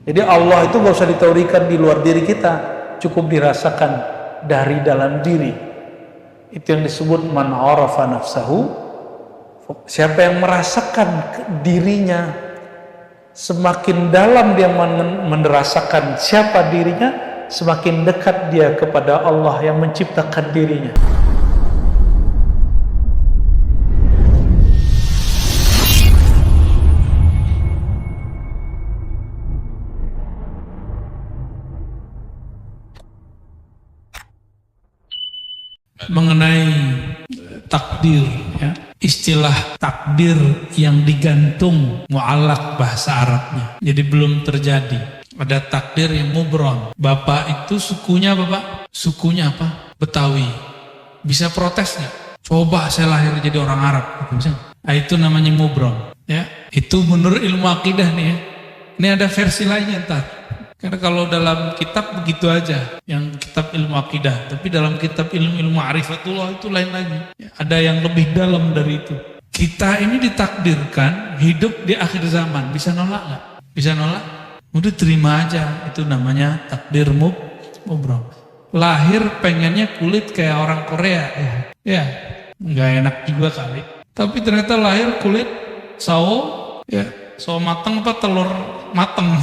Jadi Allah itu gak usah diteorikan di luar diri kita, cukup dirasakan dari dalam diri. Itu yang disebut man arafa nafsahu. Siapa yang merasakan dirinya, semakin dalam dia merasakan siapa dirinya, semakin dekat dia kepada Allah yang menciptakan dirinya. Mengenai takdir, ya, istilah takdir yang digantung mu'allaq bahasa Arabnya, jadi belum terjadi. Ada takdir yang mubrom. Bapak itu sukunya apa, Pak? Sukunya apa? Betawi. Bisa protes nggak? Coba saya lahir jadi orang Arab, bisa? Nah, itu namanya mubrom. Ya, itu menurut ilmu akidah nih ya. Ini ada versi lainnya ntar. Karena kalau dalam kitab begitu aja, yang kitab ilmu akidah, tapi dalam kitab ilmu ma'rifatullah itu lain lagi. Ya, ada yang lebih dalam dari itu. Kita ini ditakdirkan hidup di akhir zaman, bisa nolak nggak? Bisa nolak? Udah terima aja, itu namanya takdir mubrom. Lahir pengennya kulit kayak orang Korea, ya nggak enak juga kali. Tapi ternyata lahir kulit sawo, ya sawo mateng apa telur mateng.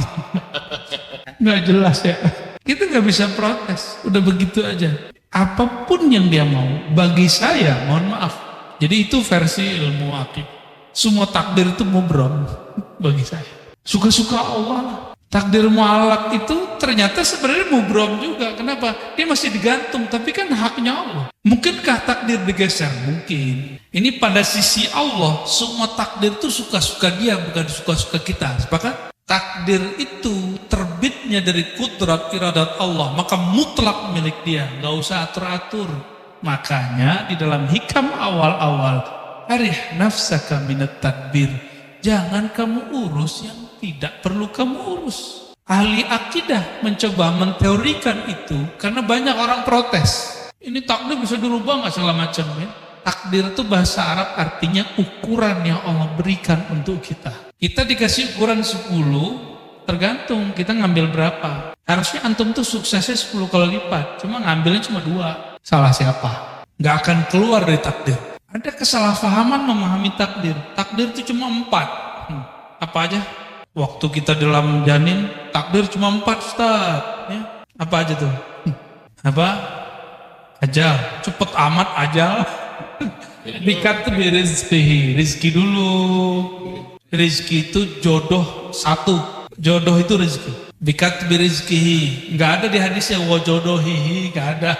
Nggak jelas ya. Kita nggak bisa protes, udah begitu aja. Apapun yang dia mau, bagi saya, mohon maaf. Jadi itu versi ilmu akidah. Semua takdir itu mubrom bagi saya. Suka-suka Allah lah. Takdir mu'allaq itu ternyata sebenarnya mubrom juga. Kenapa? Dia masih digantung, tapi kan haknya Allah. Mungkinkah takdir digeser? Mungkin. Ini pada sisi Allah, semua takdir itu suka-suka dia, bukan suka-suka kita. Sepakat? Takdir itu terbitnya dari kudrat iradat Allah, maka mutlak milik dia, nggak usah atur-atur. Makanya di dalam hikam awal-awal, arih nafsaka minat tadbir, jangan kamu urus yang tidak perlu kamu urus. Ahli akidah mencoba menteorikan itu karena banyak orang protes. Ini takdir bisa dirubah nggak segala macam ya. Takdir itu bahasa Arab artinya ukuran yang Allah berikan untuk kita. Kita dikasih ukuran 10, tergantung kita ngambil berapa. Harusnya antum tuh suksesnya 10 kali lipat, cuma ngambilnya cuma 2. Salah siapa? Nggak akan keluar dari takdir. Ada kesalahpahaman memahami takdir. Takdir itu cuma 4. Apa aja? Waktu kita dalam janin, takdir cuma 4, Ustaz. Ya. Apa aja tuh? Apa? Ajal. Cepet amat ajal. Dikat tuh rezeki dulu. Rizki itu jodoh 1. Jodoh itu rizki. Bikat birizkihi. Nggak ada di hadisnya wa jodohihi. Nggak ada.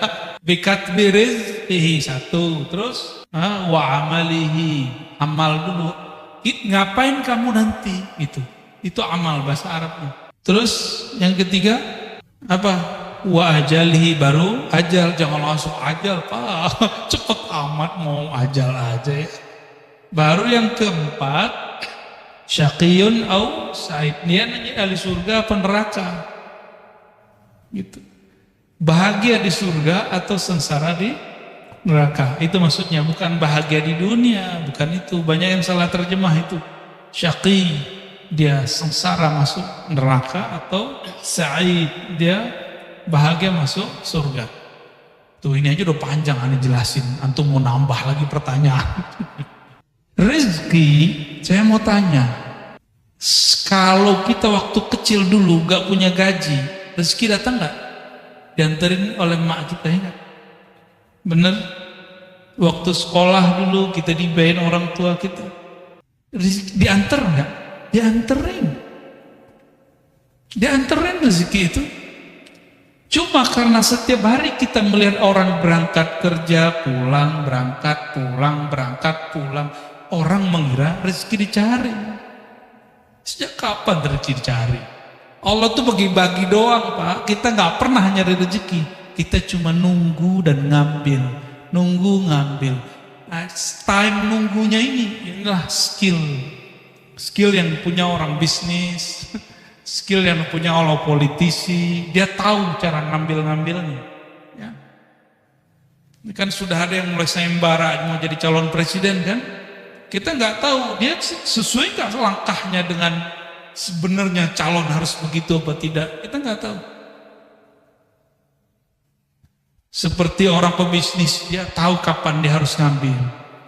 Bikat birizkihi 1. Terus wa amalihi. Amal dulu. Ngapain kamu nanti? Itu amal bahasa Arabnya. Terus yang ketiga apa? Wa ajalihi, baru ajal. Jangan langsung ajal, Pak. Cepet amat mau ajal aja ya. Baru yang keempat, syaqiyun au sa'id. Dia nanya ahli surga apa neraka. Gitu. Bahagia di surga atau sengsara di neraka. Itu maksudnya, bukan bahagia di dunia, bukan itu. Banyak yang salah terjemah itu. Syaqi, dia sengsara masuk neraka, atau sa'id, dia bahagia masuk surga. Tuh ini aja udah panjang aneh jelasin. Antum mau nambah lagi pertanyaan. Rezeki, saya mau tanya, kalau kita waktu kecil dulu gak punya gaji, rezeki datang gak? Dianterin oleh mak kita, ya gak? Bener? Waktu sekolah dulu kita dibayain orang tua kita, dianter gak? Dianterin rezeki itu. Cuma karena setiap hari kita melihat orang berangkat kerja, pulang, berangkat, pulang, orang mengira rezeki dicari. Sejak kapan rezeki dicari? Allah tuh bagi-bagi doang, Pak. Kita nggak pernah nyari rezeki. Kita cuma nunggu dan ngambil. Ngambil. Nah, time nunggunya inilah skill. Skill yang punya orang bisnis. Skill yang punya Allah politisi. Dia tahu cara ngambil-ngambilnya. Ya. Ini kan sudah ada yang mulai sayembara mau jadi calon presiden kan. Kita nggak tahu dia sesuai nggak langkahnya dengan sebenarnya calon harus begitu apa tidak, kita nggak tahu. Seperti orang pebisnis, dia tahu kapan dia harus ngambil.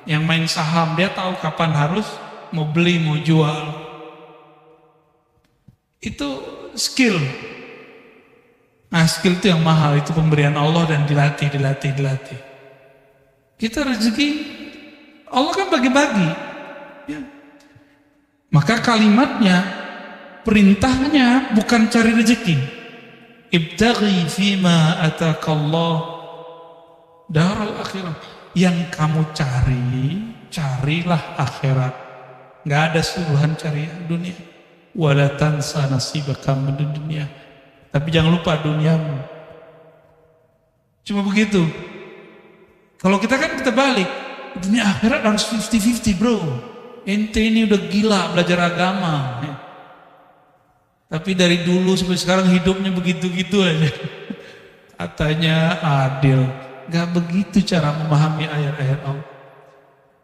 Yang main saham, dia tahu kapan harus mau beli, mau jual. Itu skill. Nah, skill itu yang mahal, itu pemberian Allah dan dilatih. Kita rezeki, Allah kan bagi-bagi. Ya. Maka kalimatnya, perintahnya bukan cari rezeki. Ibtaghi fima atakallah daral akhirah. Yang kamu carilah akhirat. Nggak ada suruhan cari dunia. Wala tansa nasibaka minad dunya. Tapi jangan lupa duniamu. Cuma begitu. Kalau kita kan kita balik, dunia akhirat harus 50-50 bro. Ente ini udah gila belajar agama. Tapi dari dulu sampai sekarang hidupnya begitu-gitu aja. Katanya adil. Gak begitu cara memahami ayat-ayat Allah.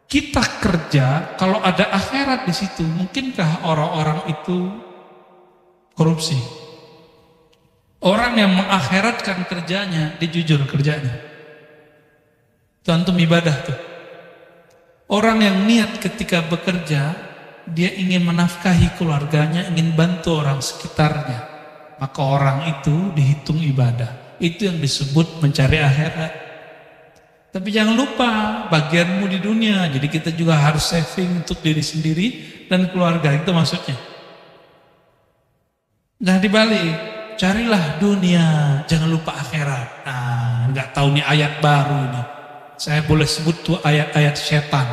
Kita kerja, kalau ada akhirat di situ, mungkinkah orang-orang itu korupsi? Orang yang mengakhiratkan kerjanya, dia jujur kerjanya. Itu antum ibadah tuh. Orang yang niat ketika bekerja, dia ingin menafkahi keluarganya, ingin bantu orang sekitarnya, maka orang itu dihitung ibadah. Itu yang disebut mencari akhirat. Tapi jangan lupa bagianmu di dunia. Jadi kita juga harus saving untuk diri sendiri dan keluarga. Itu maksudnya. Jangan dibalik. Carilah dunia, jangan lupa akhirat. Nah, nggak tahu nih ayat baru ini. Saya boleh sebut tuh ayat-ayat setan.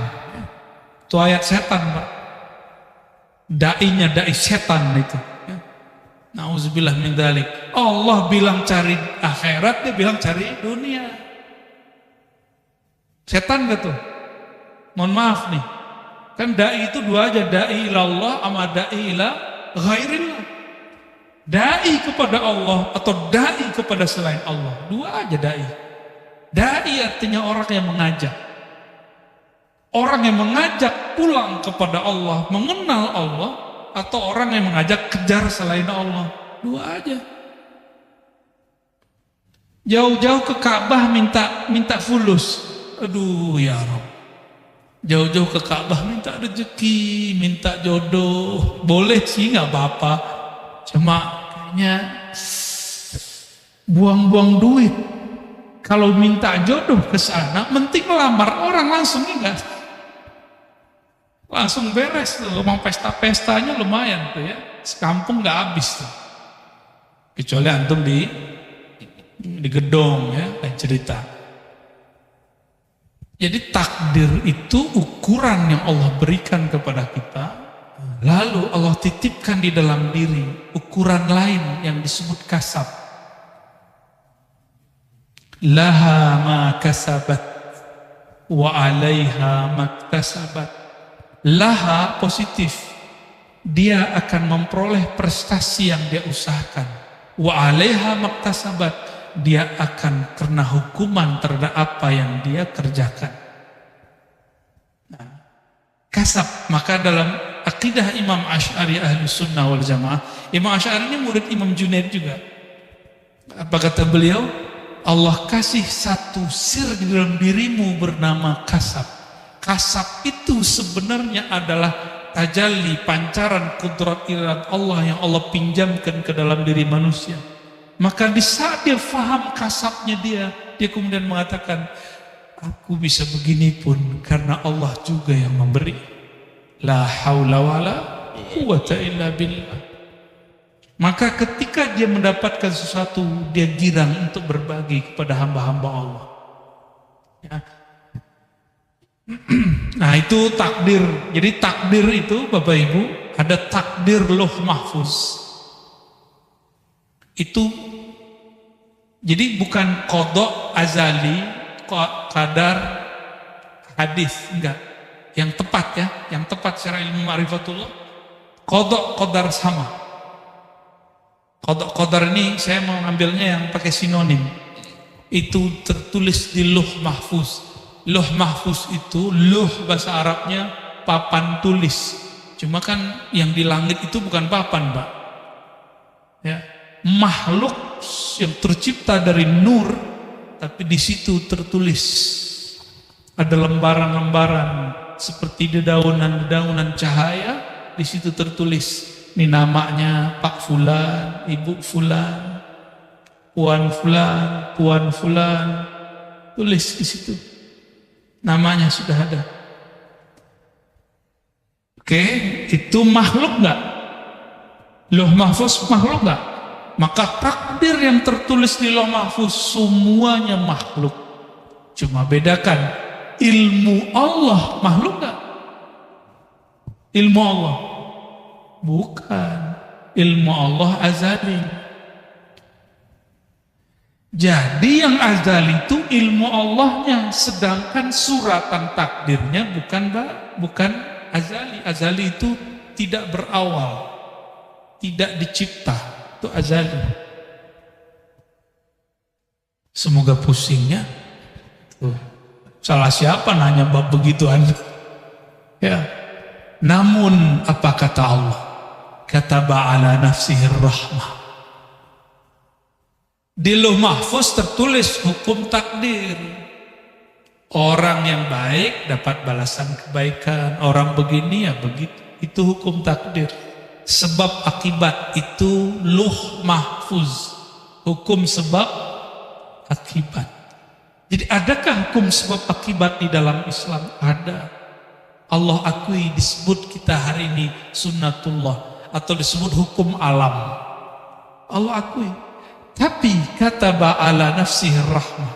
Itu ayat setan, Pak. Dai setan itu. Nauzubillah min dzalik. Allah bilang cari akhirat, dia bilang cari dunia. Setan gak tuh? Mohon maaf nih. Kan dai itu dua aja, dai ilallah sama dai ila ghairillah. Dai kepada Allah atau dai kepada selain Allah. Dua aja dai. Dai artinya orang yang mengajak. Orang yang mengajak pulang kepada Allah, mengenal Allah, atau orang yang mengajak kejar selain Allah. Dua aja. Jauh-jauh ke Ka'bah minta fulus. Aduh ya Rabb. Jauh-jauh ke Ka'bah minta rezeki, minta jodoh. Boleh sih gak apa-apa. Cuma kayaknya buang-buang duit. Kalau minta jodoh ke sana, mending lamar orang langsung ingat. Langsung beres tuh, emang pesta-pestanya lumayan tuh ya. Sekampung gak habis tuh. Kecuali antum di gedong ya, kayak cerita. Jadi takdir itu ukuran yang Allah berikan kepada kita. Lalu Allah titipkan di dalam diri ukuran lain yang disebut kasab. Laha ma kasabat wa alaiha maktasabat. Laha positif. Dia akan memperoleh prestasi yang dia usahakan. Wa alaiha maktasabat. Dia akan kena hukuman terhadap apa yang dia kerjakan. Nah, kasab. Maka dalam akidah Imam Asy'ari Ahlus Sunnah wal Jamaah, Imam Asy'ari ini murid Imam Junaid juga. Apa kata beliau? Allah kasih satu sir di dalam dirimu bernama kasab. Kasab itu sebenarnya adalah tajalli, pancaran kudrat iradat Allah yang Allah pinjamkan ke dalam diri manusia. Maka di saat dia faham kasabnya dia kemudian mengatakan, aku bisa begini pun karena Allah juga yang memberi. La haula wala quwwata illa billah. Maka ketika dia mendapatkan sesuatu, dia girang untuk berbagi kepada hamba-hamba Allah. Ya. Nah itu takdir. Jadi takdir itu Bapak Ibu, ada takdir Lauh Mahfuz. Itu jadi bukan qada azali, qadar hadis, enggak. Yang tepat ya, yang tepat secara ilmu ma'rifatullah, qadar sama. Qadar ini saya mau ngambilnya yang pakai sinonim. Itu tertulis di Lauh Mahfuz. Lauh Mahfuz itu, lauh bahasa Arabnya papan tulis. Cuma kan yang di langit itu bukan papan, Pak. Ya, makhluk yang tercipta dari nur, tapi di situ tertulis ada lembaran-lembaran seperti dedaunan-dedaunan cahaya. Di situ tertulis, ini namanya Pak Fulan, Ibu Fulan, Puan Fulan, Puan Fulan. Tulis di situ. Namanya sudah ada. Oke, itu makhluk nggak? Lauh Mahfuz makhluk nggak? Maka takdir yang tertulis di Lauh Mahfuz semuanya makhluk. Cuma bedakan, ilmu Allah makhluk nggak? Ilmu Allah bukan. Ilmu Allah azali. Jadi yang azali itu ilmu Allahnya, sedangkan suratan takdirnya bukan azali. Azali itu tidak berawal, tidak dicipta, itu azali. Semoga pusingnya. Tuh. Salah siapa nanya bab begituan? Ya. Namun apa kata Allah? Kataba ala nafsihi rahmah. Di Lauh Mahfuz tertulis hukum takdir. Orang yang baik dapat balasan kebaikan, orang begini ya begitu. Itu hukum takdir. Sebab akibat itu Lauh Mahfuz. Hukum sebab akibat. Jadi adakah hukum sebab akibat di dalam Islam? Ada. Allah akui, disebut kita hari ini sunnatullah atau disebut hukum alam. Allah akui. Tapi kata ba'ala nafsihi rahmah.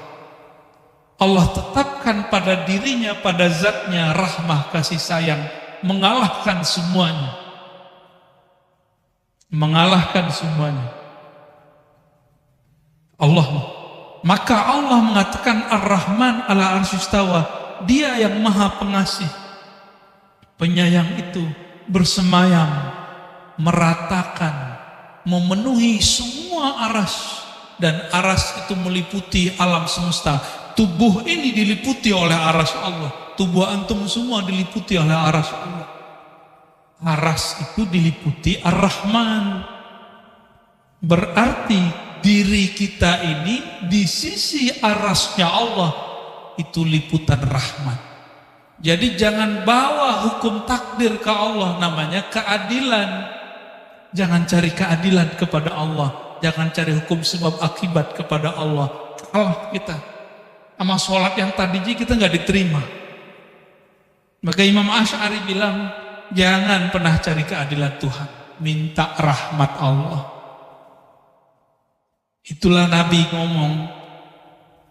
Allah tetapkan pada dirinya, pada zatnya rahmah, kasih sayang, mengalahkan semuanya. Mengalahkan semuanya. Allah. Maka Allah mengatakan Ar-Rahman ala arsyistawa. Dia yang maha pengasih, penyayang itu bersemayam, meratakan, memenuhi semua aras, dan aras itu meliputi alam semesta. Tubuh ini diliputi oleh aras Allah. Tubuh antum semua diliputi oleh aras Allah. Aras itu diliputi Ar-Rahman. Berarti diri kita ini di sisi arasnya Allah itu liputan rahmat. Jadi jangan bawa hukum takdir ke Allah, namanya keadilan. Jangan cari keadilan kepada Allah. Jangan cari hukum sebab akibat kepada Allah. Kalah kita. Sama sholat yang tadi kita nggak diterima. Maka Imam Asy'ari bilang, jangan pernah cari keadilan Tuhan. Minta rahmat Allah. Itulah Nabi ngomong,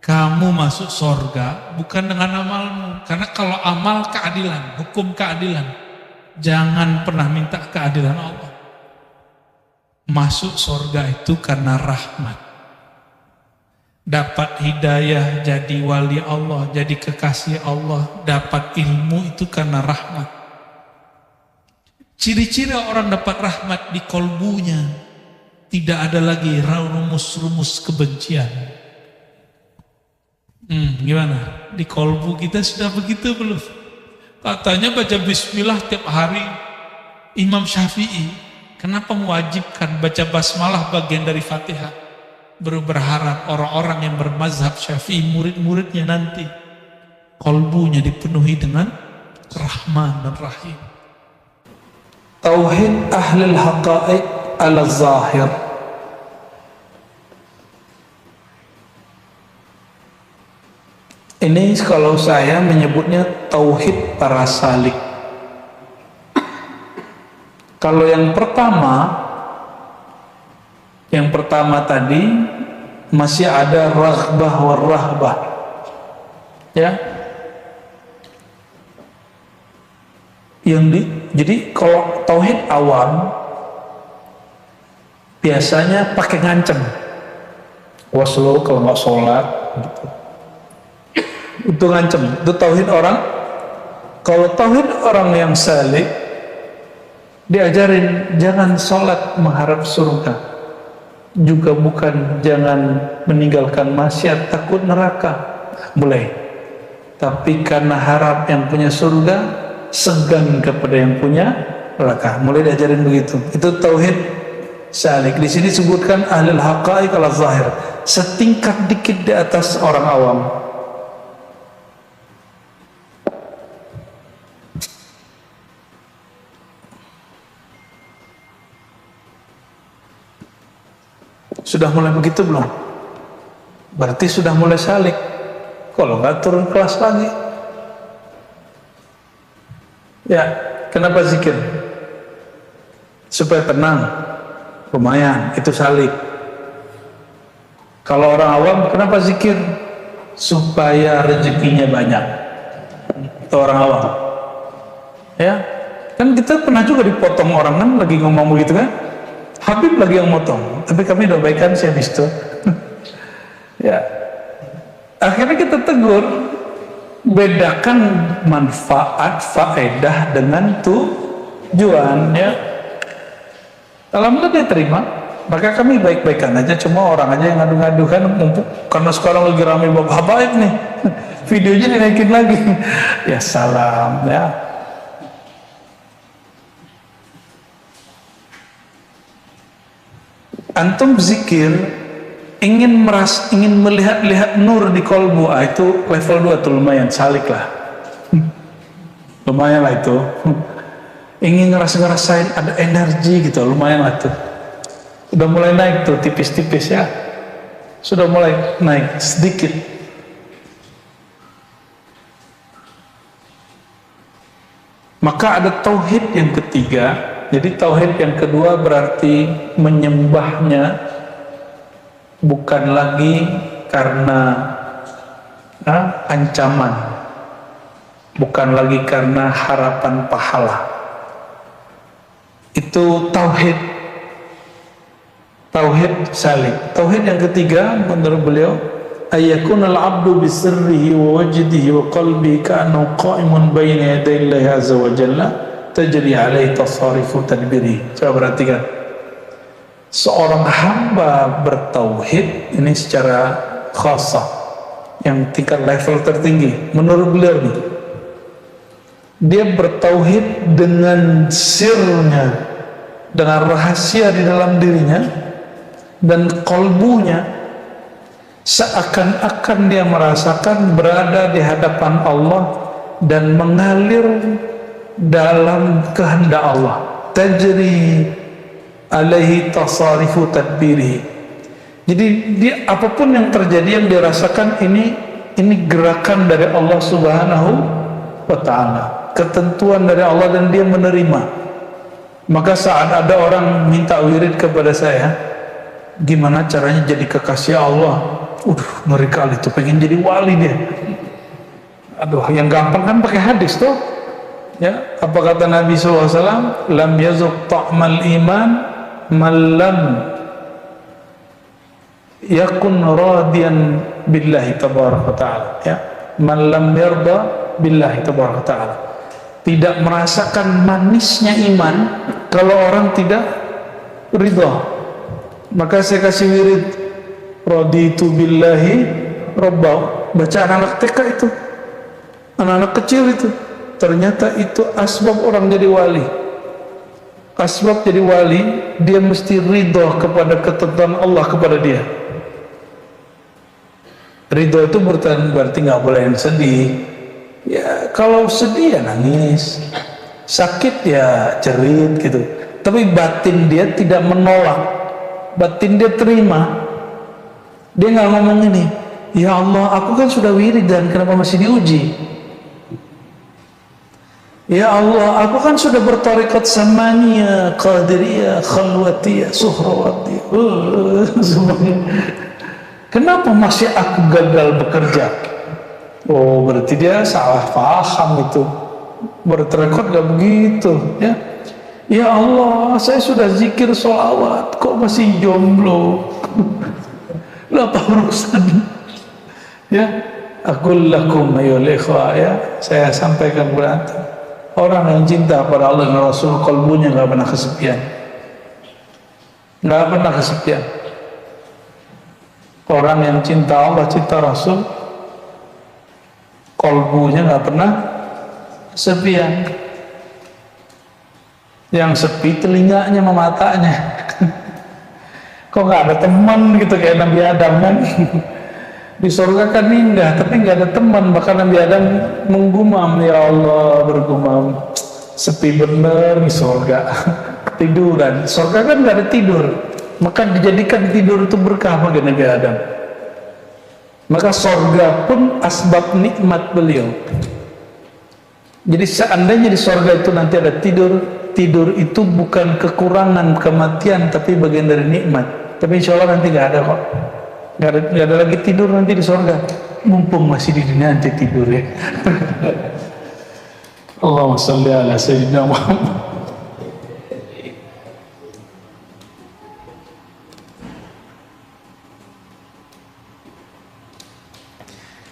kamu masuk surga bukan dengan amalmu. Karena kalau amal keadilan, hukum keadilan. Jangan pernah minta keadilan Allah. Masuk surga itu karena rahmat. Dapat hidayah, jadi wali Allah, jadi kekasih Allah. Dapat ilmu itu karena rahmat. Ciri-ciri orang dapat rahmat di kolbunya. Tidak ada lagi rumus-rumus kebencian. Gimana? Di kolbu kita sudah begitu belum? Katanya baca bismillah tiap hari. Imam Syafi'i kenapa mewajibkan baca basmalah bagian dari Fatihah? Berharap orang-orang yang bermazhab Syafi'i, murid-muridnya nanti kolbunya dipenuhi dengan Rahman dan Rahim. Tauhid ahlul haqa'iq ala zahir. Ini kalau saya menyebutnya tauhid para salik. Kalau yang pertama tadi masih ada raghbah war rahbah. Ya. Jadi kalau tauhid awam biasanya pakai ngancem. Waslo kalau nggak sholat gitu. Itu ngancem, itu tauhid orang. Kalau tauhid orang yang salik, diajarin jangan sholat mengharap surga, juga bukan jangan meninggalkan maksiat takut neraka, boleh. Tapi karena harap yang punya surga, segan kepada yang punya neraka. Mulai diajarin begitu. Itu tauhid salik. Di sini disebutkan ahlul haqaiq ala zahir, setingkat dikit di atas orang awam. Sudah mulai begitu belum? Berarti sudah mulai salik. Kalau nggak turun kelas lagi. Ya, kenapa zikir? Supaya tenang. Lumayan, itu salik. Kalau orang awam, kenapa zikir? Supaya rezekinya banyak. Itu orang awam. Ya, kan kita pernah juga dipotong orang kan, lagi ngomong begitu kan? Habib lagi yang motong, tapi kami udah baikan sih habis itu. Ya, akhirnya kita tegur, bedakan manfaat faedah dengan tujuan. Ya, alhamdulillah dia terima, maka kami baik-baikan aja. Cuma orang aja yang ngadu-ngadu kan, karena sekarang lagi ramai bab habaib nih, videonya dinaikin lagi. Ya salam ya. Antum zikir ingin melihat nur di kolbu, itu level 2 tuh, lumayan salik lah. Lumayan lah itu. Ingin ngerasain ada energi gitu, lumayan lah tuh. Udah mulai naik tuh tipis-tipis ya. Sudah mulai naik sedikit. Maka ada tauhid yang ketiga. Jadi tauhid yang kedua berarti menyembahnya bukan lagi karena ancaman, bukan lagi karena harapan pahala. Itu tauhid salik. Tauhid yang ketiga menurut beliau, ayyakunal abdu bisirrihi wa wajdihi wa qalbihi ka'annahu qa'imun baina yaday Allah azza wa jalla tajri alaihi tasarifu tadbiri. Coba perhatikan, seorang hamba bertauhid ini secara khasah, yang tingkat level tertinggi menurut beliau nih, dia bertauhid dengan sirnya, dengan rahasia di dalam dirinya dan kolbunya, seakan-akan dia merasakan berada di hadapan Allah dan mengalir dalam kehendak Allah. Tajri alaihi tasarifu tadbiri. Jadi dia apapun yang terjadi, yang dia rasakan ini gerakan dari Allah Subhanahu wa ta'ala, ketentuan dari Allah, dan dia menerima. Maka saat ada orang minta wirid kepada saya, gimana caranya jadi kekasih Allah, ngeri kali tuh, pengen jadi wali dia. Aduh, yang gampang kan pakai hadis tuh. Ya, apa kata Nabi SAW? Lam yazuk ta'mal iman man lam yakun radiyan billahi tabaraka ta'ala. Ya, man lam yarda billahi tabaraka ta'ala. Tidak merasakan manisnya iman kalau orang tidak ridha. Maka saya kasih wirid, raditu billahi rabba. Baca anak-anak TK itu, anak-anak kecil itu. Ternyata itu asbab orang jadi wali. Asbab jadi wali, dia mesti ridho kepada ketentuan Allah kepada dia. Ridho itu berarti nggak boleh yang sedih. Ya, kalau sedih ya nangis, sakit ya cerit gitu. Tapi batin dia tidak menolak, batin dia terima. Dia nggak ngomong ini, ya Allah, aku kan sudah wirid dan kenapa masih diuji? Ya Allah, aku kan sudah bertarekat samaniyah, qadiriyah, khalwatiyah, suhrawatiyah. Kenapa masih aku gagal bekerja? Oh, berarti dia salah paham itu. Bertarekat gak begitu, ya. Ya Allah, saya sudah zikir sholawat, kok masih jomblo? Lah apa urusan? Ya, aqul lakum ayyuhal ikhwah, ya. Saya sampaikan kepada antum. Orang yang cinta pada Allah dan Rasul, kalbunya nggak pernah kesepian, nggak pernah kesepian. Orang yang cinta Allah, cinta Rasul, kalbunya nggak pernah kesepian. Yang sepi telinganya sama matanya. Kok nggak ada teman gitu kayak Nabi Adam kan? Di surga kan indah, tapi nggak ada teman. Bahkan Nabi Adam menggumam, ya Allah, bergumam, sepi bener di surga. Ketiduran. Surga kan nggak ada tidur, maka dijadikan tidur itu berkah bagi Nabi Adam. Maka surga pun asbab nikmat beliau. Jadi seandainya di surga itu nanti ada tidur, tidur itu bukan kekurangan kematian, tapi bagian dari nikmat. Tapi insya Allah nanti nggak ada kok. Nggak ada lagi tidur nanti di surga. Mumpung masih di dunia nanti tidur ya. Allahumma sholli ala sayyidina Muhammad.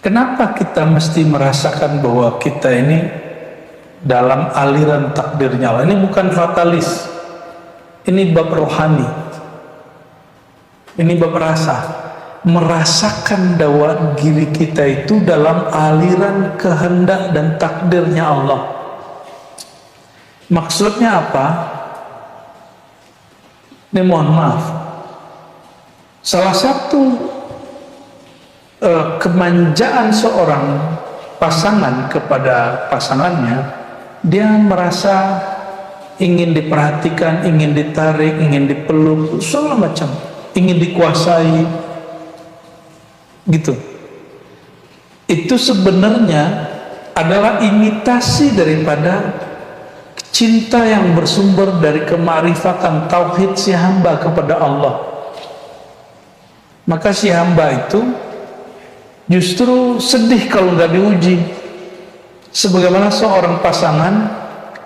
Kenapa kita mesti merasakan bahwa kita ini dalam aliran takdirnya Allah? Ini bukan fatalis, ini bab rohani, ini bab rasa. Merasakan bahwa diri kita itu dalam aliran kehendak dan takdirnya Allah. Maksudnya apa? Ini mohon maaf, salah satu kemanjaan seorang pasangan kepada pasangannya, dia merasa ingin diperhatikan, ingin ditarik, ingin dipeluk, segala macam, ingin dikuasai, gitu. Itu sebenarnya adalah imitasi daripada cinta yang bersumber dari kemarifatan tauhid si hamba kepada Allah. Maka si hamba itu justru sedih kalau nggak diuji. Sebagaimana seorang pasangan,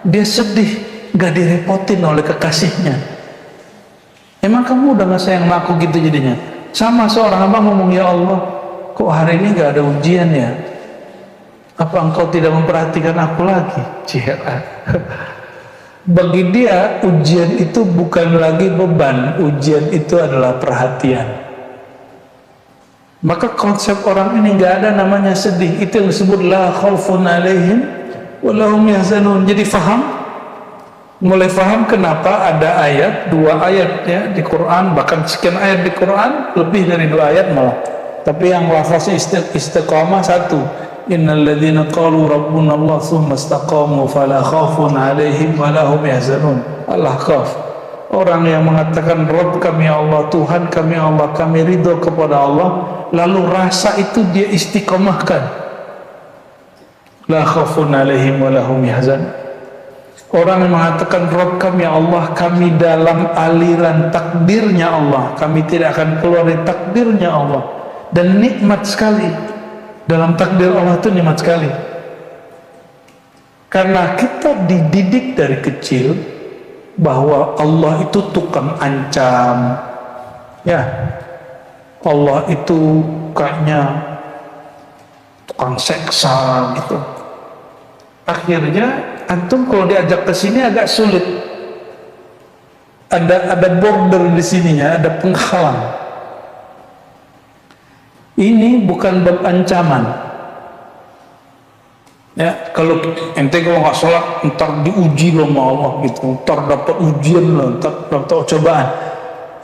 dia sedih nggak direpotin oleh kekasihnya. Emang kamu udah nggak sayang sama aku gitu jadinya? Sama seorang hamba ngomong, ya Allah, kok hari ini nggak ada ujian ya? Apa engkau tidak memperhatikan aku lagi? Cihara. Bagi dia ujian itu bukan lagi beban, ujian itu adalah perhatian. Maka konsep orang ini nggak ada namanya sedih. Itu yang disebut la khaufun alaihim wa lahum yahzanun. Jadi mulai faham kenapa ada ayat, 2 ayat ya di Quran, bahkan sekian ayat di Quran, lebih dari 2 ayat malah. Tapi yang lafaznya istiqamah 1. Innal ladzina qalu rabbuna Allah tsumma istaqamu fala khaufun alaihim wa lahum yahzanun. Al-Ahqaf. Orang yang mengatakan Rabb kami Allah, Tuhan kami Allah, kami ridho kepada Allah, lalu rasa itu dia istiqomahkan. La khaufun alaihim wa lahum yahzan. Orang yang mengatakan Rabb kami Allah, kami dalam aliran takdirnya Allah, kami tidak akan keluar dari takdirnya Allah. Dan nikmat sekali, dalam takdir Allah itu nikmat sekali. Karena kita dididik dari kecil bahwa Allah itu tukang ancam, ya, Allah itu kayaknya tukang seksa gitu. Akhirnya antum kalau diajak ke sini agak sulit. Ada border di sininya, ada penghalang. Ini bukan bab ancaman. Ya, kalau ente kalau nggak sholat, ntar diuji loh sama Allah gitu, ntar dapat ujian loh, ntar dapat cobaan.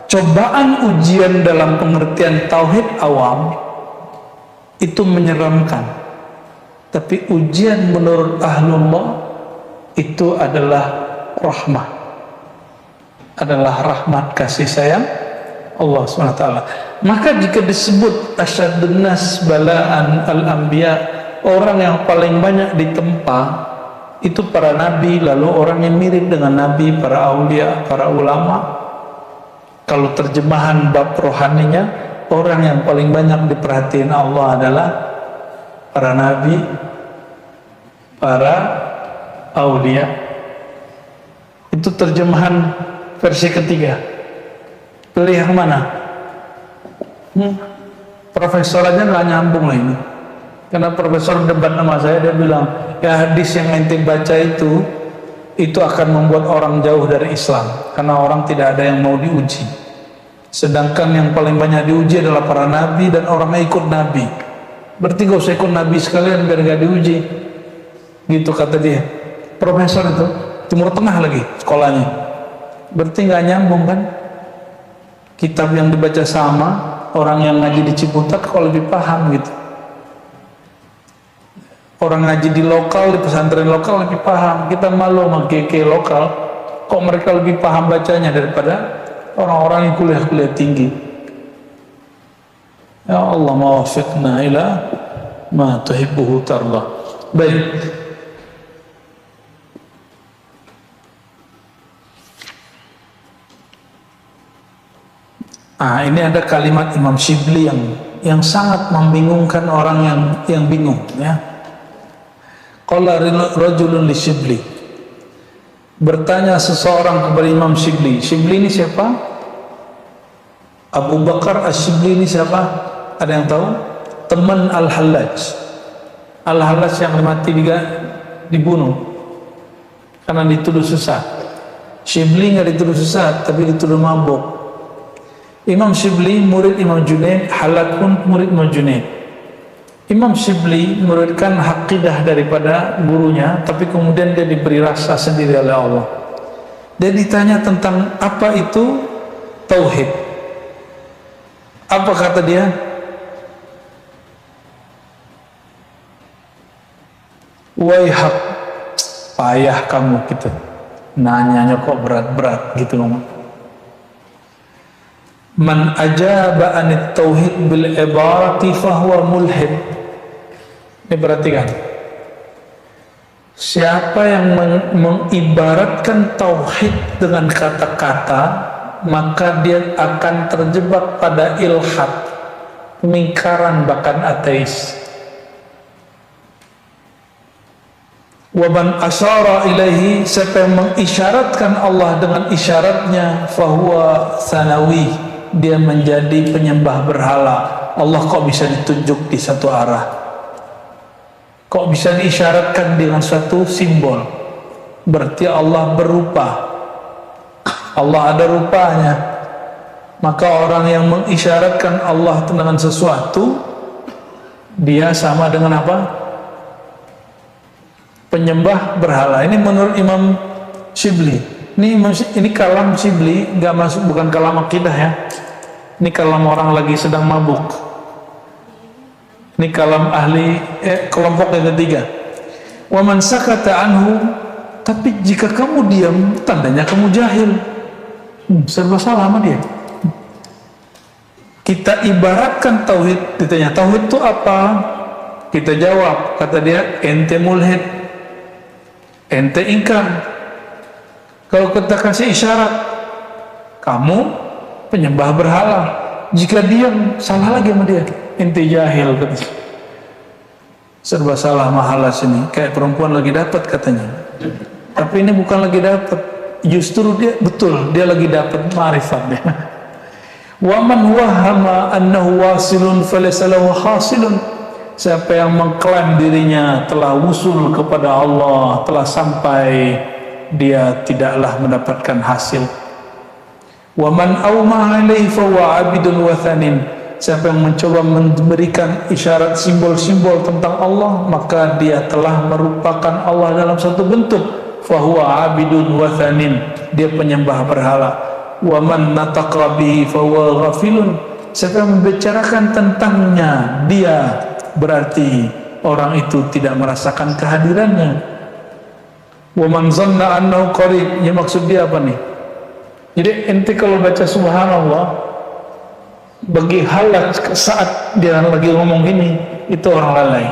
Cobaan ujian dalam pengertian tauhid awam itu menyeramkan. Tapi ujian menurut ahlullah itu adalah rahmah, adalah rahmat kasih sayang Allah SWT. Maka jika disebut asyadun nas balaan al-anbiya, orang yang paling banyak ditempa itu para nabi, lalu orang yang mirip dengan nabi, para aulia, para ulama. Kalau terjemahan bab rohaninya, orang yang paling banyak diperhatiin Allah adalah para nabi, para aulia. Itu terjemahan versi ketiga. Pilih yang mana? Profesor aja nggak nyambung lah ini. Karena profesor debat sama saya, dia bilang, ya hadis yang ente baca itu akan membuat orang jauh dari Islam, karena orang tidak ada yang mau diuji. Sedangkan yang paling banyak diuji adalah para nabi dan orang yang ikut nabi. Berarti gak usah ikut nabi sekalian biar gak diuji. Gitu kata dia, profesor itu. Timur Tengah lagi sekolahnya. Berarti nggak nyambung kan? Kitab yang dibaca sama, orang yang ngaji di Ciputat kok lebih paham gitu. Orang ngaji di lokal, di pesantren lokal lebih paham. Kita malu sama KK lokal, kok mereka lebih paham bacanya daripada orang-orang yang kuliah-kuliah tinggi. Ya Allah, mawafiqna ila ma tuhibbuhu tarda. Baik. Ini ada kalimat Imam Shibli yang sangat membingungkan orang yang bingung, ya. Qala rajulun li Shibli. Bertanya seseorang kepada Imam Shibli. Shibli ini siapa? Abu Bakar Ash-Shibli ini siapa? Ada yang tahu? Teman Al-Hallaj. Al-Hallaj yang mati dibunuh karena dituduh sesat. Shibli nggak dituduh sesat, tapi dituduh mabuk. Imam Shibli murid Imam Junaid, Hallaj pun murid Imam Junaid. Imam Shibli memuridkan aqidah daripada gurunya, tapi kemudian dia diberi rasa sendiri oleh Allah. Dia ditanya tentang apa itu tauhid. Apa kata dia? Waihak, payah kamu gitu. Nanyanya kok berat-berat gitu ngomong. Man ajaba anit tauhid bil ibarati fahuwa mulhid. Ini perhatikan. Siapa yang mengibaratkan tauhid dengan kata-kata, maka dia akan terjebak pada ilhad, pemingkaran, bahkan ateis. Wa man asyara ilaihi, siapa yang mengisyaratkan Allah dengan isyaratnya, fahuwa sanawi, dia menjadi penyembah berhala. Allah kok bisa ditunjuk di satu arah? Kok bisa diisyaratkan dengan suatu simbol? Berarti Allah berupa. Allah ada rupanya. Maka orang yang mengisyaratkan Allah dengan sesuatu, dia sama dengan apa? Penyembah berhala. Ini menurut Imam Shibli. Ini kalam Shibli, nggak masuk, bukan kalam akidah ya. Ini kalam orang lagi sedang mabuk. Ini kalam ahli kelompok yang ketiga. Wa man sakata anhu, tapi jika kamu diam, tandanya kamu jahil. Serba salah sama dia. Kita ibaratkan tauhid, ditanya tauhid itu apa? Kita jawab, kata dia, ente mulhid, ente ingkar. Kalau kita kasih isyarat, kamu penyembah berhala. Jika diam, salah lagi sama dia, ente jahil katanya. Serba salah mahala sini, kayak perempuan lagi dapat katanya. Tapi ini bukan lagi dapat, justru dia betul, dia lagi dapat ma'rifat dia. Wa man wahama annahu wasilun falaysa lahu hasilun. Siapa yang mengklaim dirinya telah wusul kepada Allah, telah sampai, dia tidaklah mendapatkan hasil. Wa man awma alaihi fa huwa abidun wathanin. Siapa yang mencoba memberikan isyarat simbol-simbol tentang Allah, maka dia telah merupakan Allah dalam satu bentuk. Fa huwa abidun wathanin, dia penyembah berhala. Wa man nataqa bihi fa huwa ghafilun. Siapa yang membicarakan tentangnya, dia berarti orang itu tidak merasakan kehadirannya. Wa man zanna annahu qarib, ya maksud dia apa nih? Jadi ente kalau baca subhanallah, bagi halat saat dia lagi ngomong gini, itu orang lalai.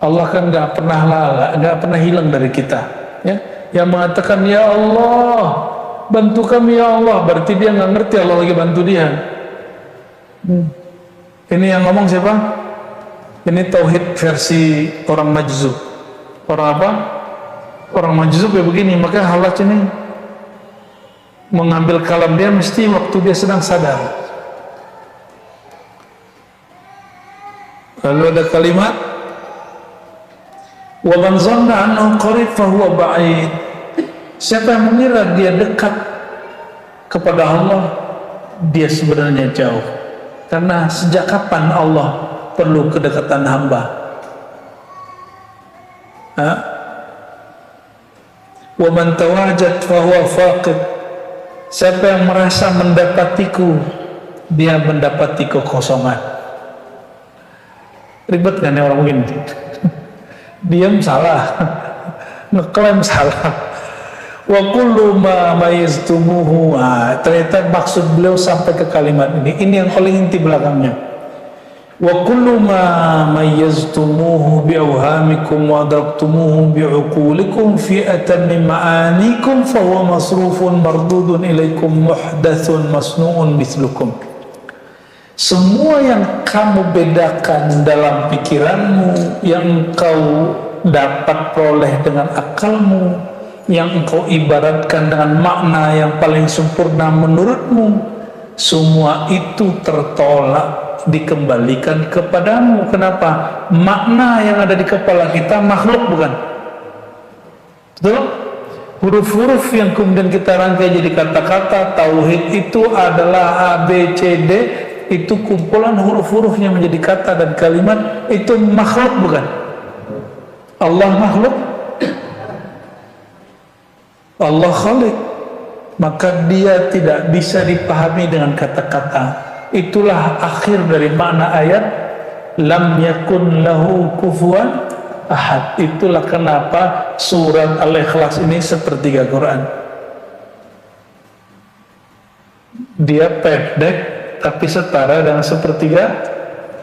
Allah kan nggak pernah lalai, nggak pernah hilang dari kita, ya. Yang mengatakan ya Allah, bantu kami ya Allah, berarti dia nggak ngerti Allah lagi bantu dia. Ini yang ngomong siapa? Ini tauhid versi orang majzub. Orang apa? Orang majzub ya begini. Maka halat ini mengambil kalam dia mesti waktu dia sedang sadar. Lalu ada kalimat wa man zanna annahu qarib fa huwa ba'id. Siapa yang mengira dia dekat kepada Allah, dia sebenarnya jauh. Karena sejak kapan Allah perlu kedekatan hamba? Wa man tawajad fahuwa faqid. Siapa yang merasa mendapatiku, dia mendapati kekosongan. Ribet kan ya orang begini? Diam salah, ngeklaim salah. Wa kullu ma mayiztumuhu. Ternyata maksud beliau sampai ke kalimat ini. Ini yang paling inti belakangnya. Wa kullu ma mayyaztumuhu bi'awhamikum wa adraktumuhu bi'uqulikum fi atammi ma'anikum fahuwa masrufun mardudun ilaikum muhdathun masnu'un mislukum. Semua yang kamu bedakan dalam pikiranmu, yang engkau dapat peroleh dengan akalmu, yang engkau ibaratkan dengan makna yang paling sempurna menurutmu, semua itu tertolak, dikembalikan kepadamu. Kenapa? Makna yang ada di kepala kita makhluk, bukan? Betul? Huruf-huruf yang kemudian kita rangkai jadi kata-kata tauhid itu adalah A, B, C, D. Itu kumpulan huruf-huruf yang menjadi kata dan kalimat. Itu makhluk, bukan? Allah makhluk, Allah khalik, maka dia tidak bisa dipahami dengan kata-kata. Itulah akhir dari makna ayat lam yakun lahu kufuwan ahad. Itulah kenapa surat Al-Ikhlas ini sepertiga Quran. Dia pendek tapi setara dengan sepertiga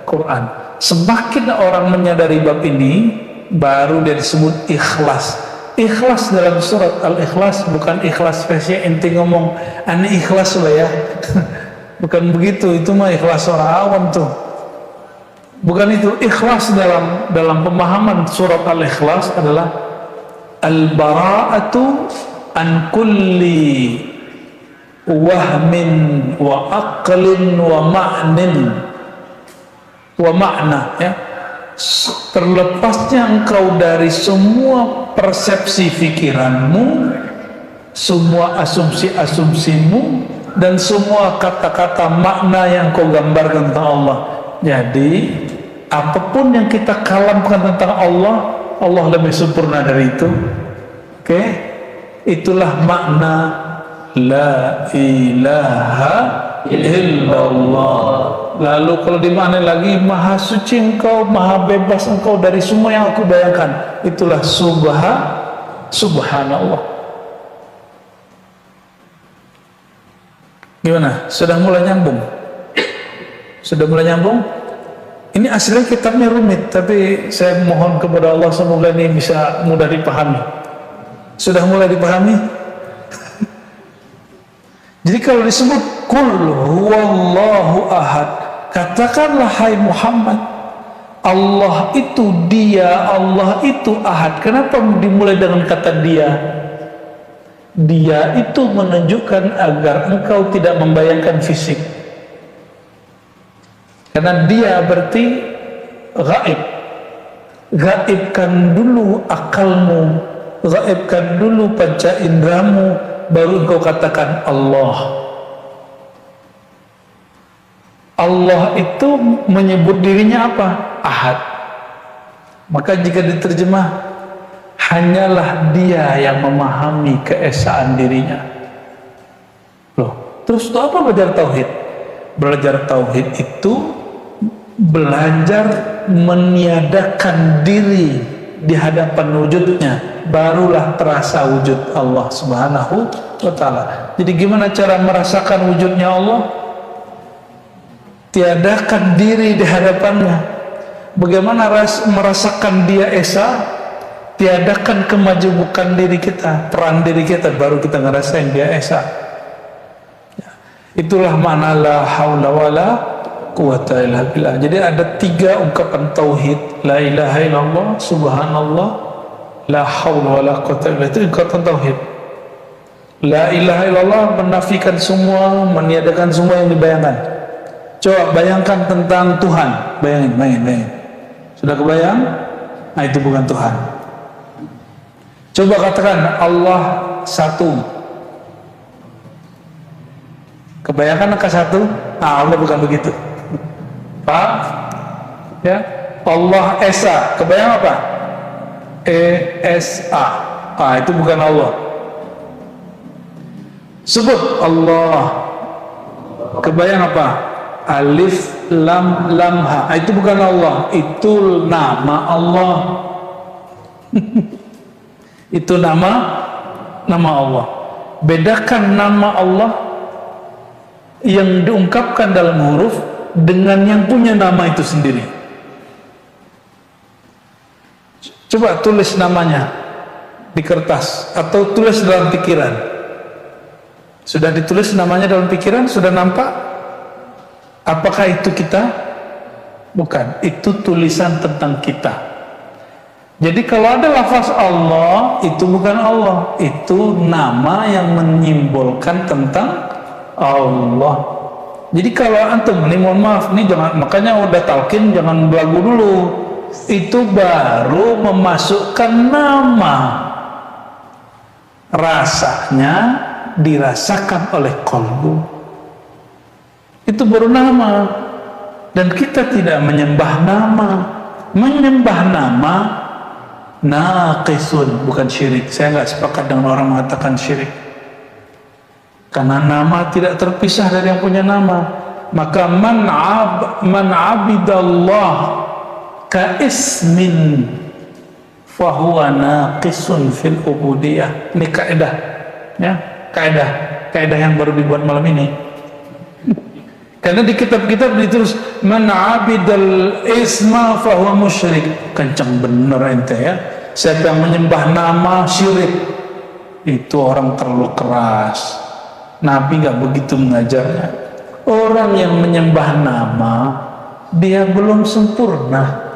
Quran. Semakin orang menyadari bab ini, baru dia disebut ikhlas. Ikhlas dalam surat Al-Ikhlas bukan ikhlas versi ente ngomong aneh ikhlas lah ya. Bukan begitu, itu mah ikhlas orang awam tuh. Bukan itu. Ikhlas dalam pemahaman surat Al-Ikhlas adalah al-bara'atu an kulli wahmin wa aqlin wa ma'nin wa ma'na, ya. Terlepasnya engkau dari semua persepsi pikiranmu, semua asumsi-asumsimu, dan semua kata-kata makna yang kau gambarkan tentang Allah. Jadi apapun yang kita kalamkan tentang Allah, Allah lebih sempurna dari itu. Oke? Itulah makna la ilaha illallah. Lalu kalau dimaknai lagi, maha suci engkau, maha bebas engkau dari semua yang aku bayangkan. Itulah subhanallah. Gimana? Sudah mulai nyambung? Sudah mulai nyambung? Ini aslinya kitabnya rumit, tapi saya mohon kepada Allah semoga ini bisa mudah dipahami. Sudah mulai dipahami? Jadi kalau disebut Qul huwallahu ahad, katakanlah hai Muhammad, Allah itu dia, Allah itu ahad. Kenapa dimulai dengan kata dia? Dia itu menunjukkan agar engkau tidak membayangkan fisik, karena dia berarti gaib. Gaibkan dulu akalmu, gaibkan dulu panca indramu, baru engkau katakan Allah. Allah itu menyebut dirinya apa? Ahad. Maka jika diterjemah, hanyalah dia yang memahami keesaan dirinya. Loh, terus itu apa belajar tauhid? Belajar tauhid itu belajar meniadakan diri di hadapan wujudnya, barulah terasa wujud Allah Subhanahu wa ta'ala. Jadi gimana cara merasakan wujudnya Allah? Tiadakan diri di hadapannya. Bagaimana merasakan dia esa? Tiadakan kemajemukan diri kita, peran diri kita, baru kita ngerasain dia esa. Itulah makna la haula wala quwata illa billah. Jadi ada 3 ungkapan tauhid: la ilaha illallah, subhanallah, la haula wala quwata illa billah. Itu ungkapan tauhid. La ilaha illallah menafikan semua, meniadakan semua yang dibayangkan. Coba bayangkan tentang Tuhan, bayangin. Sudah kebayang? Nah, itu bukan Tuhan. Coba katakan Allah satu. Kebayangkan angka 1? Nah, Allah bukan begitu. Pak, ya, Allah Esa. Kebayang apa? ESA. Ah, itu bukan Allah. Sebut Allah. Kebayang apa? Alif lam lam ha. Itu bukan Allah, itu nama Allah. Itu nama Allah. Bedakan nama Allah yang diungkapkan dalam huruf dengan yang punya nama itu sendiri. Coba tulis namanya di kertas atau tulis dalam pikiran. Sudah ditulis namanya dalam pikiran? Sudah nampak? Apakah itu kita? Bukan, itu tulisan tentang kita. Jadi kalau ada lafaz Allah, itu bukan Allah, itu nama yang menyimbolkan tentang Allah. Jadi kalau antum, ini mohon maaf, ini jangan, makanya udah talqin jangan belagu dulu. Itu baru memasukkan nama. Rasanya dirasakan oleh qalbu. Itu baru nama. Dan kita tidak menyembah nama. Menyembah nama naqisun, bukan syirik. Saya nggak sepakat dengan orang mengatakan syirik. Karena nama tidak terpisah dari yang punya nama. Maka man abidallah ka ismin fahuwa naqisun fil ubudiyah. Ini kaidah, ya, kaidah yang baru dibuat malam ini. Karena di kitab-kitab ditulis man abidal isma fahuwa musyrik. Kencang bener ente ya. Siapa yang menyembah nama syirik, itu orang terlalu keras. Nabi nggak begitu mengajarnya. Orang yang menyembah nama, dia belum sempurna.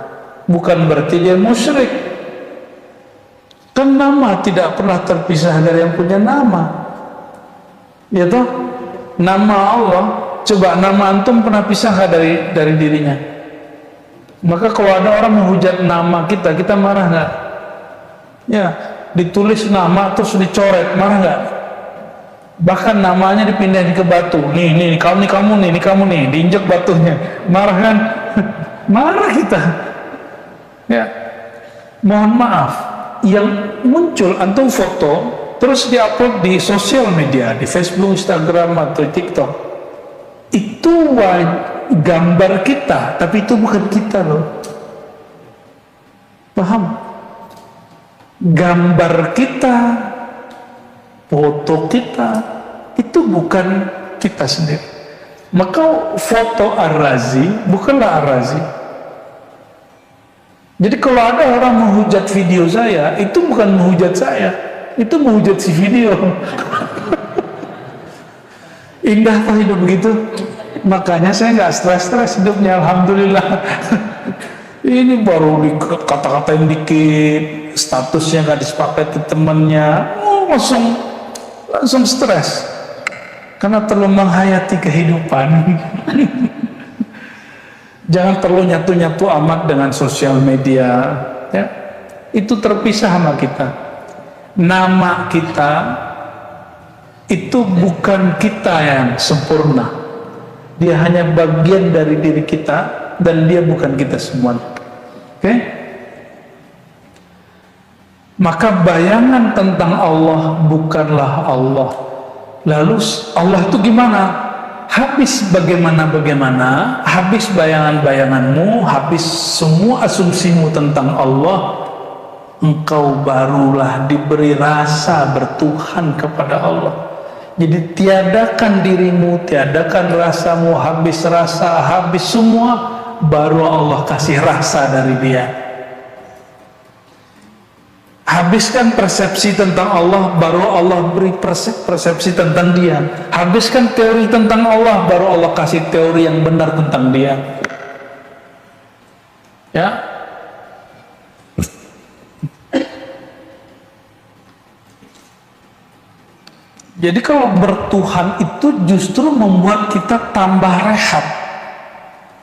Bukan berarti dia musyrik. Kan nama tidak pernah terpisah dari yang punya nama. Ya toh? Nama Allah, coba nama antum pernah pisah nggak dari dirinya? Maka kalau ada orang menghujat nama kita, kita marah nggak? Ya, ditulis nama terus dicoret, marah nggak? Bahkan namanya dipindahin ke batu. Nih kamu nih, diinjek batunya. Marah kan? Marah kita. Ya, mohon maaf, yang muncul antum foto terus diupload di sosial media, di Facebook, Instagram atau TikTok, itu gambar kita, tapi itu bukan kita loh. Paham? Gambar kita, foto kita, itu bukan kita sendiri. Maka foto Ar-Razi bukanlah Ar-Razi. Jadi kalau ada orang menghujat video saya, itu bukan menghujat saya, itu menghujat si video. Indah pak hidup begitu. Makanya saya nggak stres hidupnya, alhamdulillah. Ini baru dikata-katain dikit, statusnya nggak disepakati temannya, langsung stres karena terlalu menghayati kehidupan. Jangan terlalu nyatu-nyatu amat dengan sosial media, ya. Itu terpisah sama kita. Nama kita itu bukan kita yang sempurna. Dia hanya bagian dari diri kita dan dia bukan kita semua. Oke? Maka bayangan tentang Allah bukanlah Allah. Lalu Allah itu gimana? Habis bagaimana, habis bayangan-bayanganmu, habis semua asumsimu tentang Allah, engkau barulah diberi rasa bertuhan kepada Allah. Jadi tiadakan dirimu, tiadakan rasamu, habis rasa, habis semua, baru Allah kasih rasa dari dia. Habiskan persepsi tentang Allah, baru Allah beri persepsi tentang dia. Habiskan teori tentang Allah, baru Allah kasih teori yang benar tentang dia. Ya. Jadi kalau bertuhan itu justru membuat kita tambah rehat.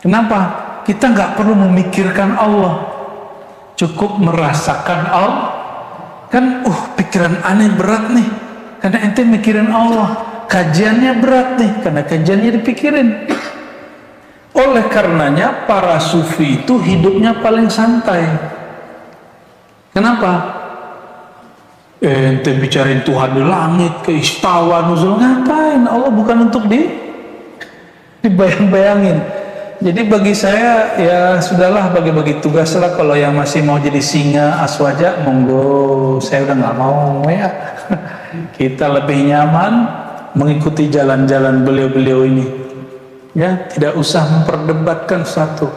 Kenapa? Kita nggak perlu memikirkan Allah, cukup merasakan Allah. Kan, pikiran aneh berat nih, karena ente mikirin Allah. Kajiannya berat nih, karena kajiannya dipikirin. Oleh karenanya para sufi itu hidupnya paling santai. Kenapa? Ente bicarain Tuhan di langit, ke istawa, nuzul, ngapain? Allah bukan untuk dibayang-bayangin. Jadi bagi saya ya sudahlah, bagi-bagi tugas lah. Kalau yang masih mau jadi singa aswaja, monggo. Saya udah nggak mau ya. Kita lebih nyaman mengikuti jalan-jalan beliau-beliau ini. Ya, tidak usah memperdebatkan satu.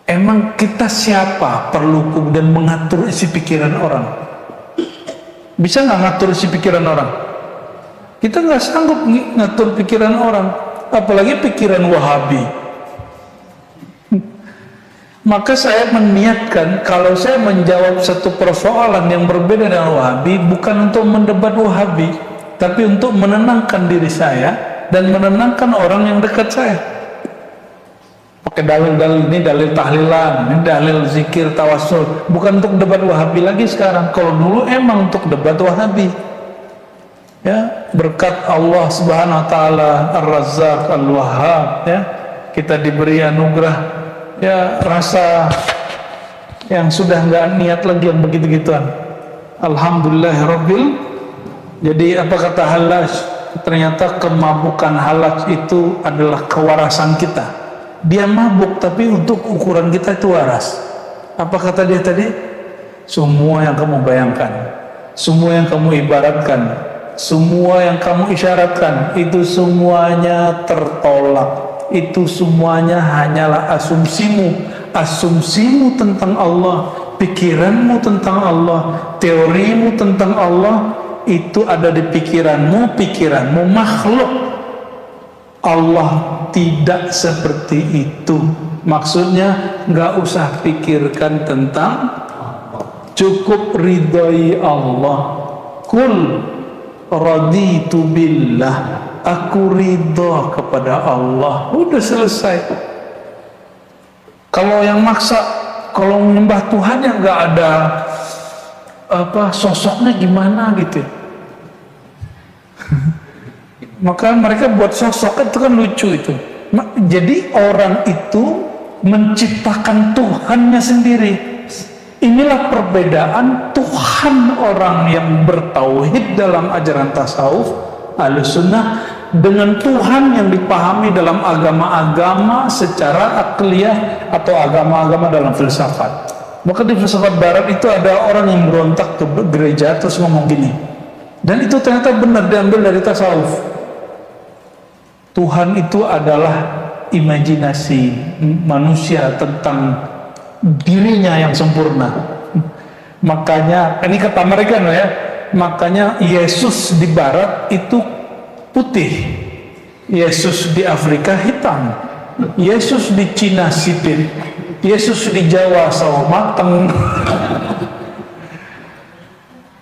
Emang kita siapa perlu kemudian mengatur isi pikiran orang? Bisa nggak ngatur isi pikiran orang? Kita nggak sanggup ngatur pikiran orang, apalagi pikiran Wahabi. Maka saya meniatkan kalau saya menjawab satu persoalan yang berbeda dengan Wahabi, bukan untuk mendebat Wahabi, tapi untuk menenangkan diri saya dan menenangkan orang yang dekat saya. Pakai dalil-dalil, ini dalil tahlilan, ini dalil zikir tawasul, bukan untuk debat Wahabi lagi sekarang. Kalau dulu emang untuk debat Wahabi. Ya, berkat Allah Subhanahu wa taala Ar-Razzaq Al-Wahhab, ya, kita diberi anugerah, ya, rasa yang sudah nggak niat lagi yang begitu-gituan. Alhamdulillahirabbil. Jadi apa kata Hallaj? Ternyata kemabukan Hallaj itu adalah kewarasan kita. Dia mabuk tapi untuk ukuran kita itu waras. Apa kata dia tadi? Semua yang kamu bayangkan, semua yang kamu ibaratkan, semua yang kamu isyaratkan, itu semuanya tertolak. Itu semuanya hanyalah asumsimu. Asumsimu tentang Allah, pikiranmu tentang Allah, teorimu tentang Allah, itu ada di pikiranmu, pikiranmu makhluk. Allah tidak seperti itu. Maksudnya nggak usah pikirkan tentang, cukup ridhoi Allah. Kul raditu billah, aku ridha kepada Allah. Udah selesai. Kalau yang maksa, kalau menyembah Tuhan yang nggak ada apa sosoknya gimana gitu, maka mereka buat sosok, itu kan lucu itu. Jadi orang itu menciptakan Tuhannya sendiri. Inilah perbedaan Tuhan orang yang bertauhid dalam ajaran tasawuf Ahlussunnah dengan Tuhan yang dipahami dalam agama-agama secara akliyah atau agama-agama dalam filsafat. Maka di filsafat barat itu ada orang yang berontak ke gereja terus ngomong gini, dan itu ternyata benar diambil dari tasawuf. Tuhan itu adalah imajinasi manusia tentang dirinya yang sempurna. Makanya ini kata mereka ya, makanya Yesus di barat itu putih, Yesus di Afrika hitam, Yesus di Cina sipit, Yesus di Jawa sawo mateng.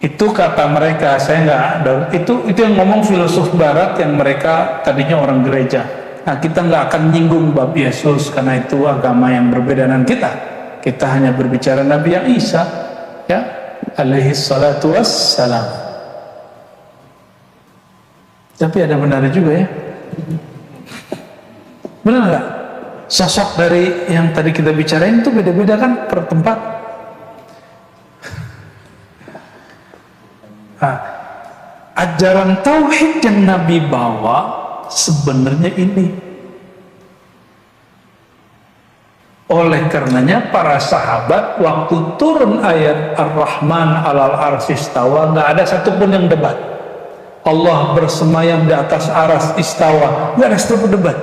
Itu kata mereka, saya nggak ada. Itu yang ngomong filosof barat yang mereka tadinya orang gereja. Nah, kita nggak akan nyinggung bab Yesus karena itu agama yang berbeda dengan kita. Kita hanya berbicara Nabi yang Isa, ya, alaihi salatu wassalam. Tapi ada benar juga ya. Benar nggak? Sosok dari yang tadi kita bicarain itu beda-beda kan per tempat. Nah, ajaran tauhid yang Nabi bawa sebenarnya ini. Oleh karenanya para sahabat waktu turun ayat Ar-Rahman 'alal arsy istawa, nggak ada satupun yang debat. Allah bersemayam di atas aras istawa, nggak ada satupun debat.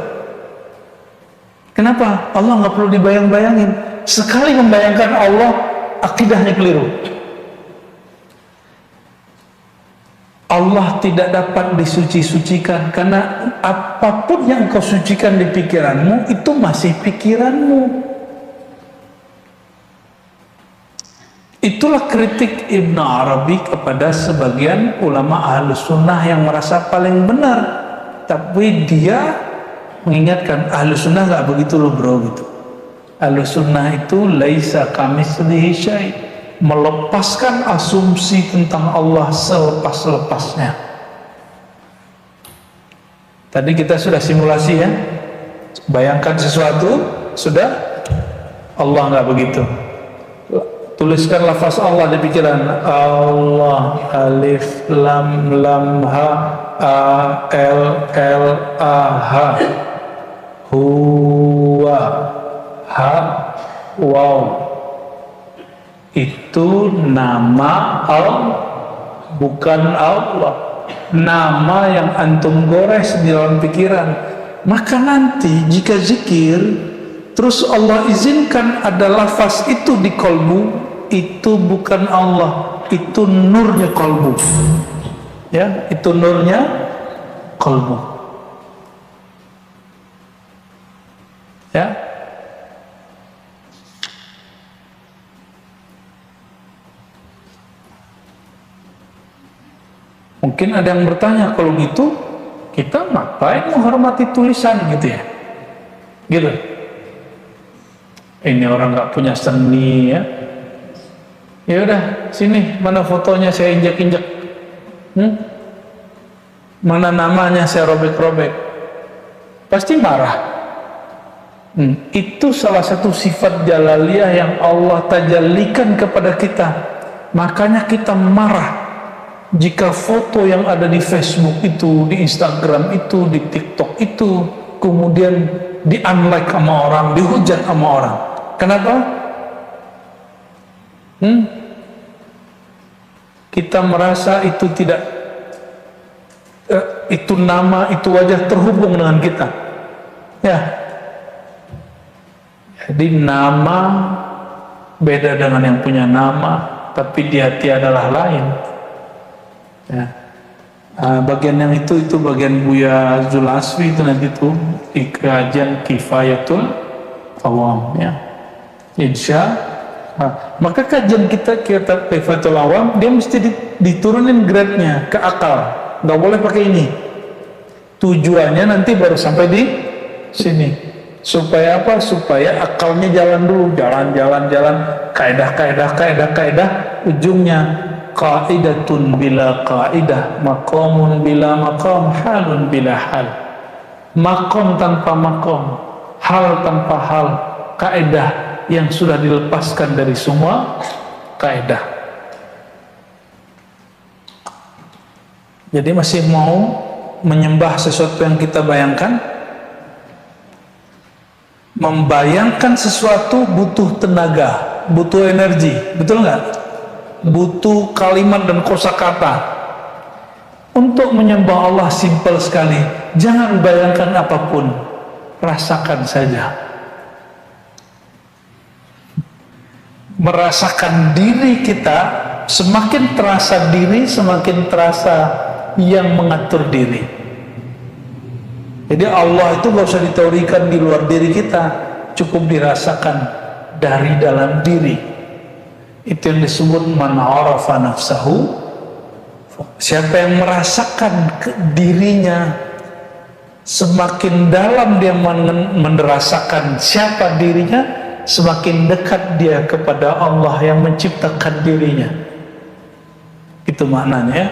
Kenapa? Allah nggak perlu dibayang-bayangin. Sekali membayangkan Allah, akidahnya keliru. Allah tidak dapat disuci-sucikan karena apapun yang kau sucikan di pikiranmu itu masih pikiranmu. Itulah kritik Ibn Arabi kepada sebagian ulama Ahlussunnah yang merasa paling benar, tapi dia mengingatkan Ahlussunnah nggak begitu loh bro gitu. Ahlussunnah itu laisa kamitslihi syai', melepaskan asumsi tentang Allah selepas-lepasnya. Tadi kita sudah simulasi ya, bayangkan sesuatu, sudah. Allah nggak begitu. tuliskan lafaz Allah di pikiran. Allah, alif lam lam ha, a l l a h, huwa, ha waw. Itu nama Allah, bukan Allah. Nama yang antum gores di dalam pikiran. Maka nanti jika zikir terus Allah izinkan ada lafaz itu di kolbu, itu bukan Allah, itu nurnya kolbu. Ya, itu nurnya kolbu. Ya. Mungkin ada yang bertanya, kalau gitu kita ngapain menghormati tulisan gitu ya? Gitu. Ini orang nggak punya seni ya. Ya udah, sini mana fotonya saya injek-injek. Mana namanya saya robek-robek. Pasti marah. Itu salah satu sifat jalaliyah yang Allah tajallikan kepada kita. Makanya kita marah jika foto yang ada di Facebook itu, di Instagram itu, di TikTok itu kemudian di-unlike sama orang, dihujat sama orang. Kenapa? Kita merasa itu tidak itu nama, itu wajah terhubung dengan kita. Ya. Jadi nama beda dengan yang punya nama, tapi di hati adalah lain. Ya. Bagian yang itu bagian Buya Zulaswi itu nanti tuh di kajian Kifayatul Awam ya. Insya maka kajian kita Kifayatul Awam dia mesti diturunin grade-nya ke akal, nggak boleh pakai ini. Tujuannya nanti baru sampai di sini. Supaya apa? Supaya akalnya jalan dulu, jalan kaidah, ujungnya qaidatun bila qaidah, maqamun bila maqam, halun bila hal. Maqam tanpa maqam, hal tanpa hal, kaidah yang sudah dilepaskan dari semua kaidah. Jadi masih mau menyembah sesuatu yang kita bayangkan? Membayangkan sesuatu butuh tenaga, butuh energi, betul nggak? Butuh kalimat dan kosakata. Untuk menyembah Allah simpel sekali. Jangan bayangkan apapun, rasakan saja. Merasakan diri kita, semakin terasa diri, semakin terasa yang mengatur diri. Jadi Allah itu gak usah diteorikan di luar diri kita, cukup dirasakan dari dalam diri. Itu yang disebut man arafa nafsahu. Siapa yang merasakan dirinya, semakin dalam dia merasakan siapa dirinya, semakin dekat dia kepada Allah yang menciptakan dirinya. Itu maknanya ya.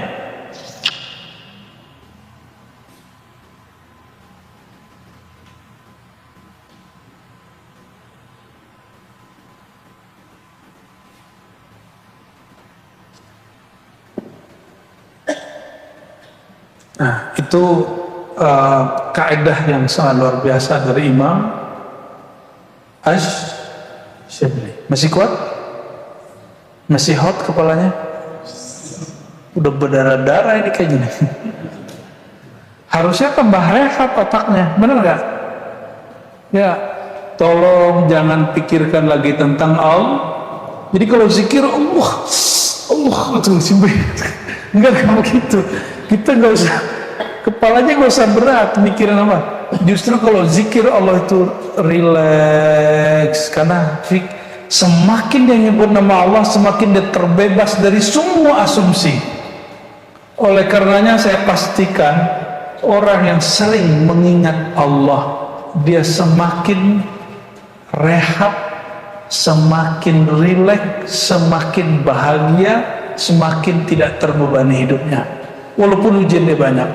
Nah, itu kaidah yang sangat luar biasa dari Imam Ash-Shibli. Masih kuat? Masih hot kepalanya? Udah berdarah-darah ini kayak gini. Harusnya tambah rehat otaknya, benar nggak? Ya, tolong jangan pikirkan lagi tentang Allah. Jadi kalau zikir Allah betul simpel. Enggak begitu. Kita nggak usah, kepalanya nggak usah berat mikirin apa. Justru kalau zikir Allah itu rileks, karena semakin dia nyebut nama Allah, semakin dia terbebas dari semua asumsi. Oleh karenanya saya pastikan orang yang sering mengingat Allah, dia semakin rehat, semakin rileks, semakin bahagia, semakin tidak terbebani hidupnya. Walaupun ujiannya banyak,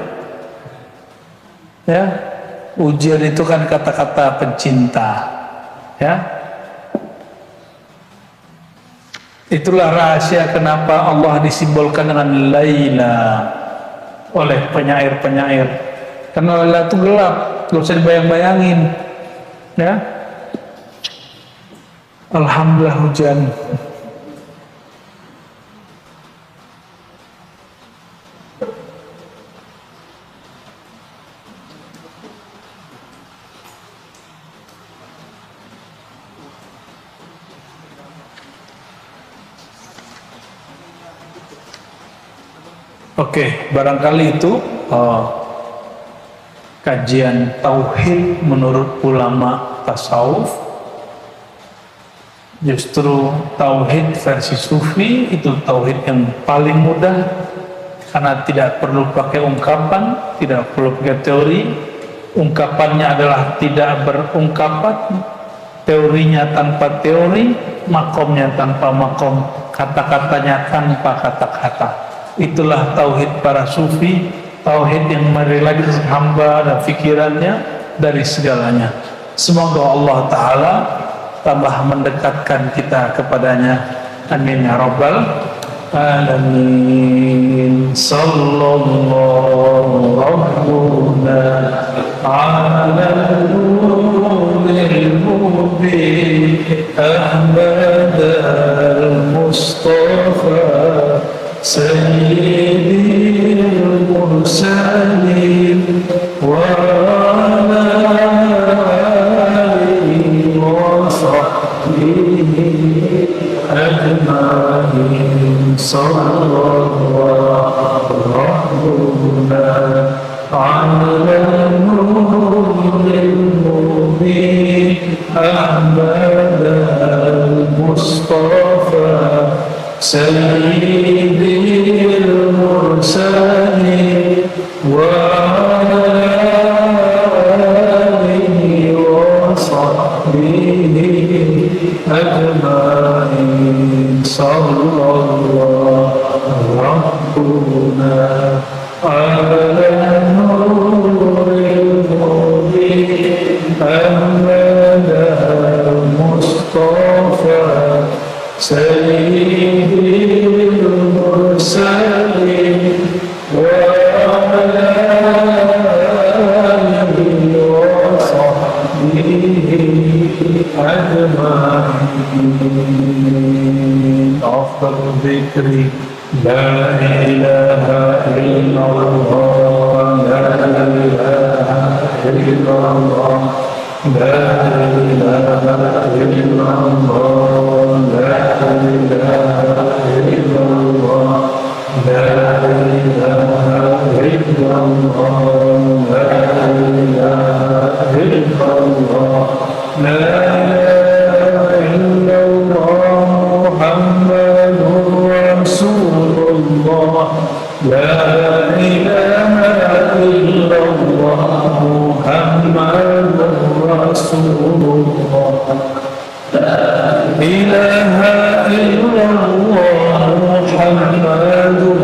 ya, ujian itu kan kata-kata pencinta, ya. Itulah rahasia kenapa Allah disimbolkan dengan Laila oleh penyair-penyair. Karena Laila itu gelap, gak usah dibayang-bayangin. Ya, alhamdulillah hujan. Oke, barangkali itu kajian tauhid menurut ulama tasawuf. Justru tauhid versi sufi itu tauhid yang paling mudah karena tidak perlu pakai ungkapan, tidak perlu pakai teori. Ungkapannya adalah tidak berungkapan, teorinya tanpa teori, makomnya tanpa makom, kata-katanya tanpa kata-kata. Itulah tauhid para sufi, tauhid yang merelakan hamba dan pikirannya dari segalanya. Semoga Allah Ta'ala tambah mendekatkan kita kepadanya. Amin ya rabbal alamin. Sallallahu rabbuna ala nuril mubin Ahmad al-Mustafa Sayyidil Mursalin wa ala alihi wa sahbihi ajma'in. Sallallahu rabbuna ala nuril mubin Ahmad al-Mustafa Sayyidil Mursalin wa alihi wa sahbihi ajma'in. Sallallahu rabbuna ala nuril mubin Ahmad al-Mustafa Sayyidil Mursalin wa ala alihi wa sahbihi ajma'in. Afdal dzikri la ilaha illallah, la ilaha illallah, la ilaha illallah, la ilaha illallah, la ilaha illallah, la ilaha illallah, la ilaha illallah, Muhammadur Rasulullah, la ilaha illallah, Muhammadur Rasulullah, la ilaha illallah, Muhammadur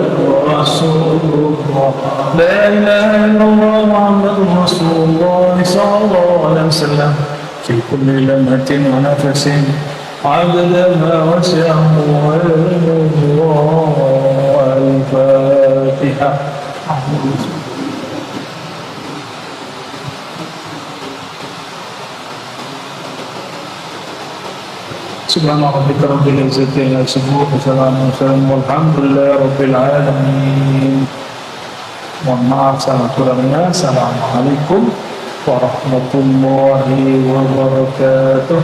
Rasulullah, la ilaha illallah, Muhammadur Rasulullah sallallahu alaihi wasallam fi kulli lamatin wa nafasin adada ma wasi'ahu al-Fatiha. Subhana rabbika rabbil izzati amma yasifun wa salamun walhamdulillahi rabbil alamin. Mohon maaf salah kurangnya. Assalamualaikum warahmatullahi wabarakatuh.